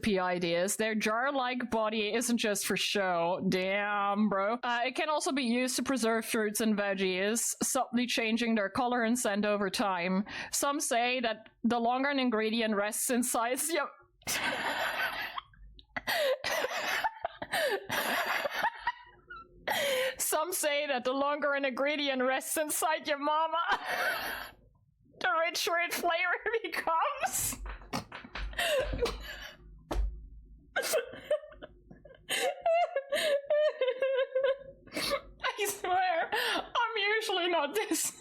ideas. Their jar-like body isn't just for show. Damn, bro. It can also be used to preserve fruits and veggies, subtly changing their color and scent over time. Some say that the longer an ingredient rests inside... Yep. Some say that the longer an ingredient rests inside your mama, the richer its flavor becomes. I swear, I'm usually not this